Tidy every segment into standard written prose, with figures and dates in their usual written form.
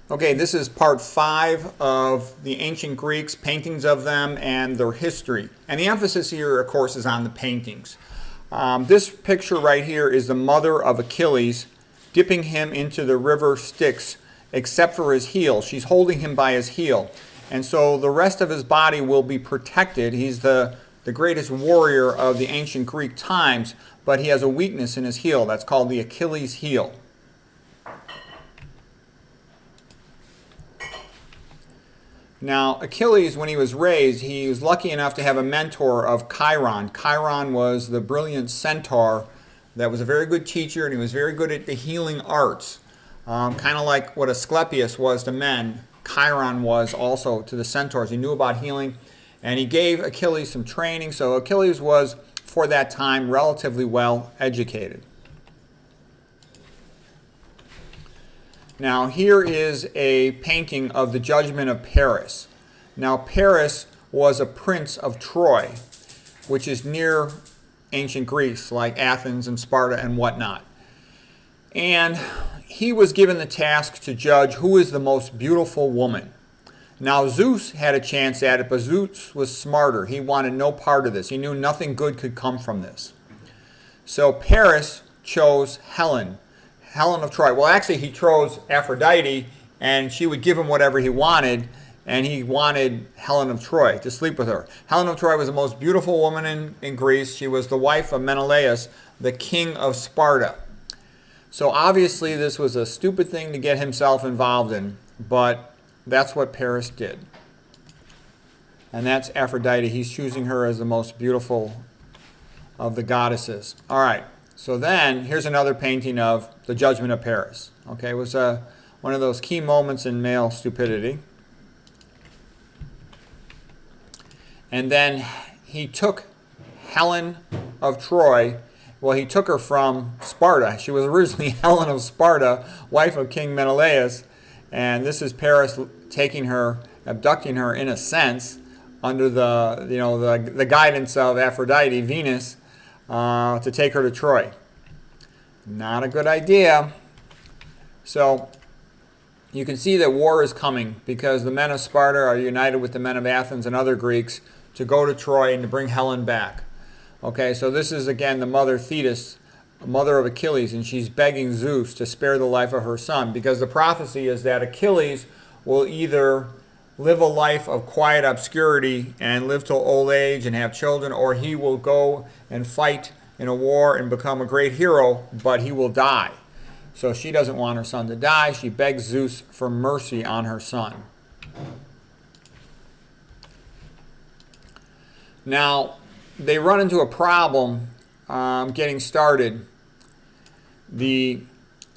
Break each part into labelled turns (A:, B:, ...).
A: Okay, this is part 5 of the ancient Greeks, paintings of them and their history. And the emphasis here, of course, is on the paintings. This picture right here is the mother of Achilles dipping him into the river Styx, except for his heel. She's holding him by his heel. And so the rest of his body will be protected. He's the greatest warrior of the ancient Greek times, but he has a weakness in his heel. That's called the Achilles heel. Now, Achilles, when he was raised, he was lucky enough to have a mentor of Chiron. Chiron was the brilliant centaur that was a very good teacher, and he was very good at the healing arts. Kind of like what Asclepius was to men, Chiron was also to the centaurs. He knew about healing, and he gave Achilles some training, so Achilles was, for that time, relatively well educated. Now here is a painting of the Judgment of Paris. Now Paris was a prince of Troy, which is near ancient Greece, like Athens and Sparta and whatnot. And he was given the task to judge who is the most beautiful woman. Now Zeus had a chance at it, but Zeus was smarter. He wanted no part of this. He knew nothing good could come from this. So Paris chose Helen of Troy. Well, actually, he chose Aphrodite, and she would give him whatever he wanted, and he wanted Helen of Troy to sleep with her. Helen of Troy was the most beautiful woman in Greece. She was the wife of Menelaus, the king of Sparta. So obviously, this was a stupid thing to get himself involved in, but that's what Paris did. And that's Aphrodite. He's choosing her as the most beautiful of the goddesses. All right. So then, here's another painting of the Judgment of Paris. Okay, it was one of those key moments in male stupidity. And then he took Helen of Troy. Well, he took her from Sparta. She was originally Helen of Sparta, wife of King Menelaus. And this is Paris taking her, abducting her in a sense, under the guidance of Aphrodite, Venus, to take her to Troy. Not a good idea. So you can see that war is coming because the men of Sparta are united with the men of Athens and other Greeks to go to Troy and to bring Helen back. Okay, so this is again the mother Thetis, mother of Achilles, and she's begging Zeus to spare the life of her son because the prophecy is that Achilles will either live a life of quiet obscurity and live till old age and have children, or he will go and fight in a war and become a great hero, but he will die. So she doesn't want her son to die. She begs Zeus for mercy on her son. Now, they run into a problem getting started, the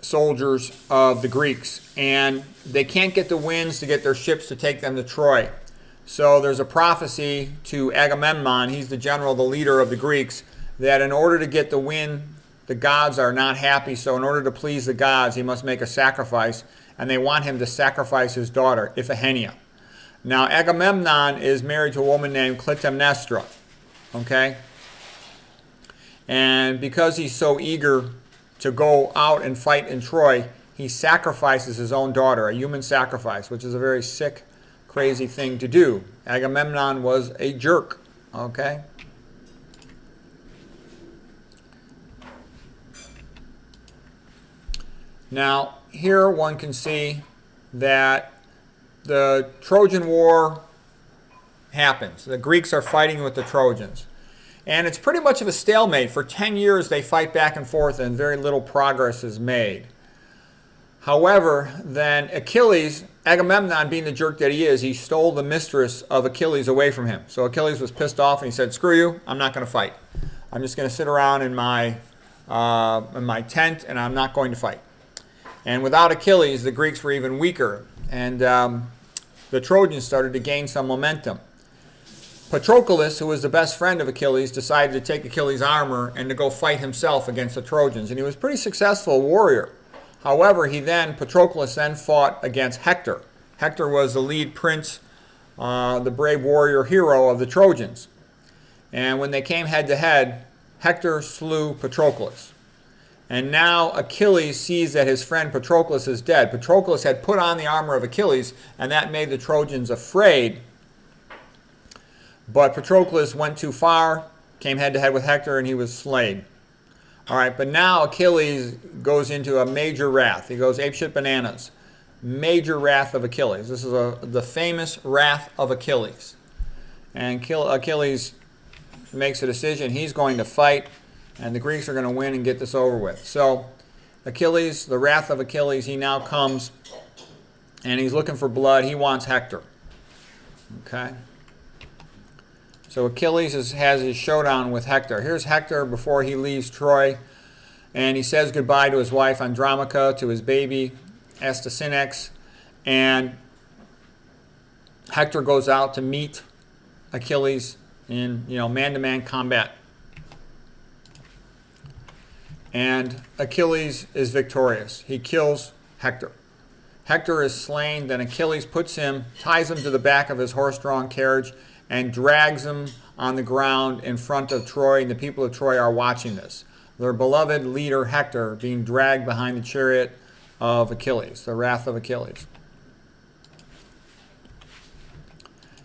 A: soldiers of the Greeks, and they can't get the winds to get their ships to take them to Troy. So there's a prophecy to Agamemnon, he's the general, the leader of the Greeks, that in order to get the wind, the gods are not happy, so in order to please the gods, he must make a sacrifice, and they want him to sacrifice his daughter, Iphigenia. Now Agamemnon is married to a woman named Clytemnestra, okay? And because he's so eager to go out and fight in Troy, he sacrifices his own daughter, a human sacrifice, which is a very sick, crazy thing to do. Agamemnon was a jerk, okay? Now, here one can see that the Trojan War happens. The Greeks are fighting with the Trojans. And it's pretty much of a stalemate. For 10 years they fight back and forth and very little progress is made. However, then Achilles, Agamemnon being the jerk that he is, he stole the mistress of Achilles away from him. So Achilles was pissed off and he said, screw you, I'm not going to fight. I'm just going to sit around in my tent and I'm not going to fight. And without Achilles, the Greeks were even weaker. And the Trojans started to gain some momentum. Patroclus, who was the best friend of Achilles, decided to take Achilles' armor and to go fight himself against the Trojans. And he was a pretty successful warrior. However, Patroclus then fought against Hector. Hector was the lead prince, the brave warrior hero of the Trojans. And when they came head to head, Hector slew Patroclus. And now Achilles sees that his friend Patroclus is dead. Patroclus had put on the armor of Achilles, and that made the Trojans afraid. But Patroclus went too far, came head-to-head with Hector, and he was slain. All right, but now Achilles goes into a major wrath. He goes apeshit bananas. Major wrath of Achilles. This is the famous wrath of Achilles. And Achilles makes a decision. He's going to fight, and the Greeks are going to win and get this over with. So Achilles, the wrath of Achilles, he now comes, and he's looking for blood. He wants Hector. Okay? So Achilles has his showdown with Hector. Here's Hector before he leaves Troy, and he says goodbye to his wife Andromache, to his baby Astyanax, and Hector goes out to meet Achilles in man-to-man combat. And Achilles is victorious. He kills Hector. Hector is slain, then Achilles ties him to the back of his horse-drawn carriage, and drags him on the ground in front of Troy, and the people of Troy are watching this. Their beloved leader Hector being dragged behind the chariot of Achilles, the wrath of Achilles.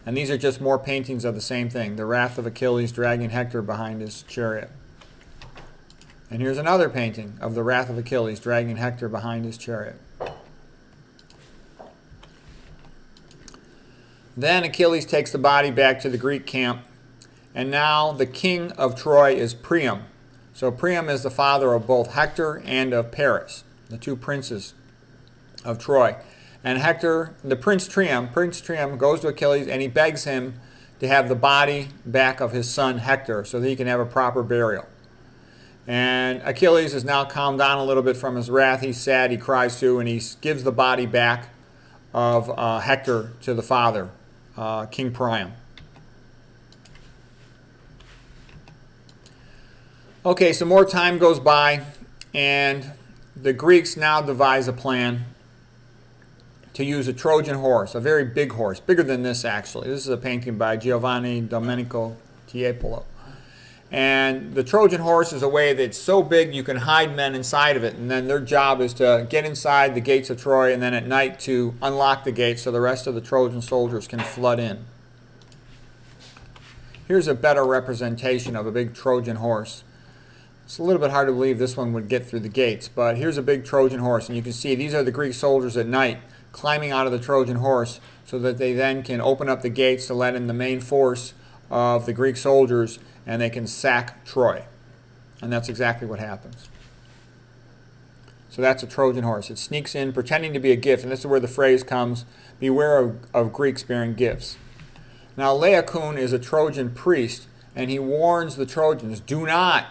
A: And these are just more paintings of the same thing, the wrath of Achilles dragging Hector behind his chariot. And here's another painting of the wrath of Achilles dragging Hector behind his chariot. Then Achilles takes the body back to the Greek camp, and now the king of Troy is Priam. So Priam is the father of both Hector and of Paris, the two princes of Troy. And Hector, the Prince Priam goes to Achilles and he begs him to have the body back of his son Hector so that he can have a proper burial. And Achilles is now calmed down a little bit from his wrath. He's sad, he cries too, and he gives the body back of Hector to the father, King Priam. Okay, so more time goes by, and the Greeks now devise a plan to use a Trojan horse, a very big horse, bigger than this actually. This is a painting by Giovanni Domenico Tiepolo. And the Trojan horse is a way that's so big you can hide men inside of it, and then their job is to get inside the gates of Troy and then at night to unlock the gates so the rest of the Trojan soldiers can flood in. Here's a better representation of a big Trojan horse. It's a little bit hard to believe this one would get through the gates, but here's a big Trojan horse, and you can see these are the Greek soldiers at night climbing out of the Trojan horse so that they then can open up the gates to let in the main force of the Greek soldiers, and they can sack Troy. And that's exactly what happens. So that's a Trojan horse. It sneaks in pretending to be a gift, and this is where the phrase comes, beware of Greeks bearing gifts. Now Laocoon is a Trojan priest, and he warns the Trojans, do not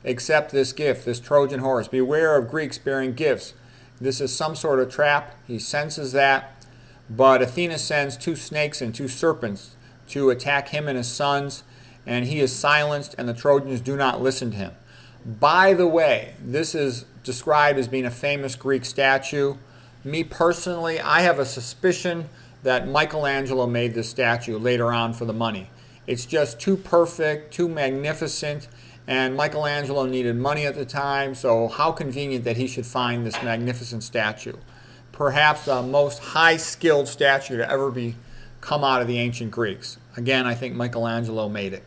A: accept this gift, this Trojan horse. Beware of Greeks bearing gifts. This is some sort of trap. He senses that. But Athena sends 2 snakes and 2 serpents to attack him and his sons, and he is silenced, and the Trojans do not listen to him. By the way, this is described as being a famous Greek statue. Me personally, I have a suspicion that Michelangelo made this statue later on for the money. It's just too perfect, too magnificent, and Michelangelo needed money at the time, so how convenient that he should find this magnificent statue. Perhaps the most high-skilled statue to ever come out of the ancient Greeks. Again, I think Michelangelo made it.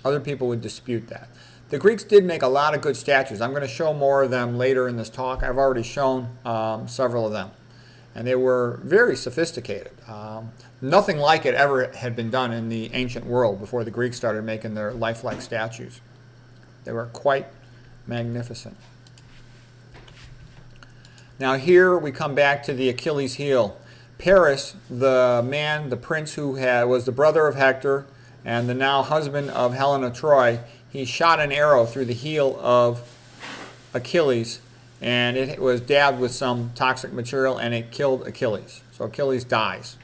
A: Other people would dispute that. The Greeks did make a lot of good statues. I'm going to show more of them later in this talk. I've already shown several of them. And they were very sophisticated. Nothing like it ever had been done in the ancient world before the Greeks started making their lifelike statues. They were quite magnificent. Now here we come back to the Achilles heel. Paris, the prince who was the brother of Hector and the now husband of Helen of Troy, he shot an arrow through the heel of Achilles, and it was dabbed with some toxic material, and it killed Achilles. So Achilles dies.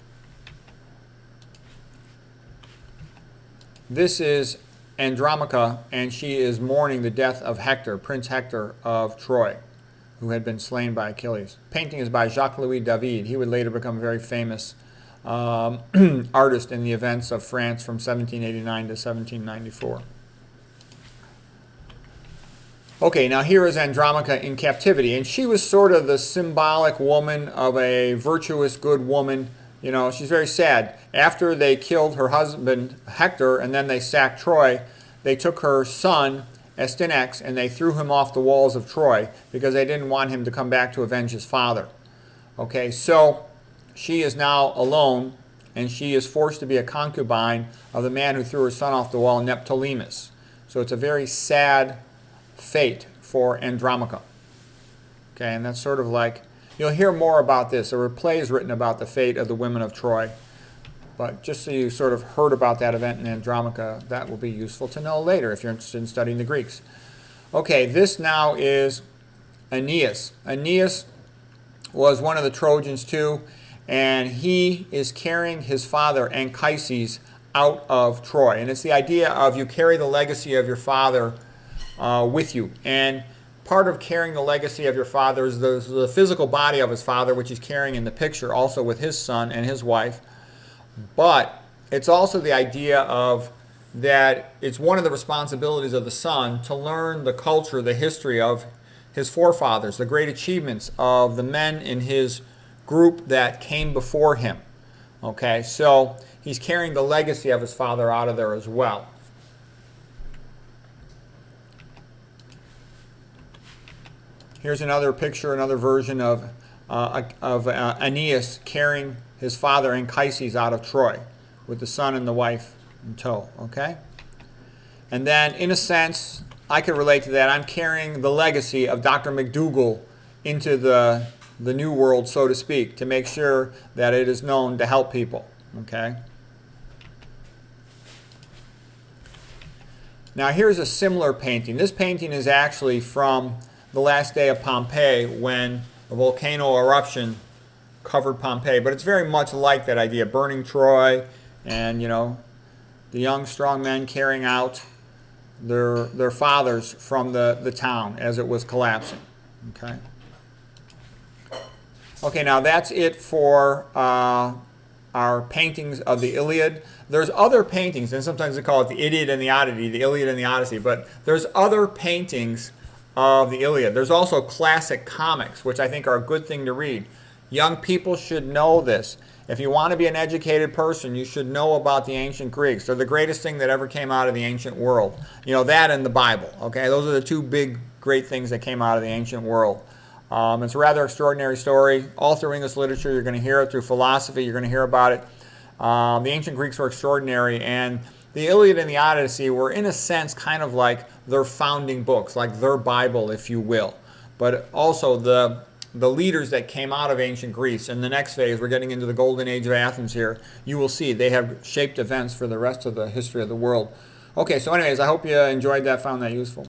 A: This is Andromache, and she is mourning the death of Hector, Prince Hector of Troy, who had been slain by Achilles. Painting is by Jacques-Louis David. He would later become a very famous artist in the events of France from 1789 to 1794. Okay, now here is Andromache in captivity, and she was sort of the symbolic woman of a virtuous, good woman. You know, she's very sad. After they killed her husband Hector and then they sacked Troy, they took her son Astyanax and they threw him off the walls of Troy because they didn't want him to come back to avenge his father. Okay, so she is now alone, and she is forced to be a concubine of the man who threw her son off the wall, Neoptolemus. So it's a very sad fate for Andromache. Okay, and that's sort of like, you'll hear more about this. There were plays written about the fate of the women of Troy. But just so you sort of heard about that event in Andromache, that will be useful to know later if you're interested in studying the Greeks. Okay, this now is Aeneas. Aeneas was one of the Trojans too, and he is carrying his father Anchises out of Troy. And it's the idea of you carry the legacy of your father with you. And part of carrying the legacy of your father is the physical body of his father, which he's carrying in the picture, also with his son and his wife. But it's also the idea of that it's one of the responsibilities of the son to learn the culture, the history of his forefathers, the great achievements of the men in his group that came before him. Okay, so he's carrying the legacy of his father out of there as well. Here's another picture, another version of Aeneas carrying his father Anchises out of Troy with the son and the wife in tow. Okay? And then, in a sense, I could relate to that. I'm carrying the legacy of Dr. McDougall into the new world, so to speak, to make sure that it is known to help people. Okay? Now here's a similar painting. This painting is actually from the last day of Pompeii when a volcano eruption covered Pompeii. But it's very much like that idea, burning Troy and, you know, the young, strong men carrying out their fathers from the town as it was collapsing. Okay. Okay, now that's it for our paintings of the Iliad. There's other paintings, and sometimes they call it the Idiot and the Oddity, the Iliad and the Odyssey, but there's other paintings of the Iliad. There's also classic comics, which I think are a good thing to read. Young people should know this. If you want to be an educated person, you should know about the ancient Greeks. They're the greatest thing that ever came out of the ancient world. You know, that and the Bible. Okay, those are the two big, great things that came out of the ancient world. It's a rather extraordinary story. All through English literature, you're going to hear it. Through philosophy, you're going to hear about it. The ancient Greeks were extraordinary, and the Iliad and the Odyssey were, in a sense, kind of like their founding books, like their Bible, if you will. But also the leaders that came out of ancient Greece. In the next phase, we're getting into the golden age of Athens here. You will see they have shaped events for the rest of the history of the world. Okay, so anyways, I hope you enjoyed that, found that useful.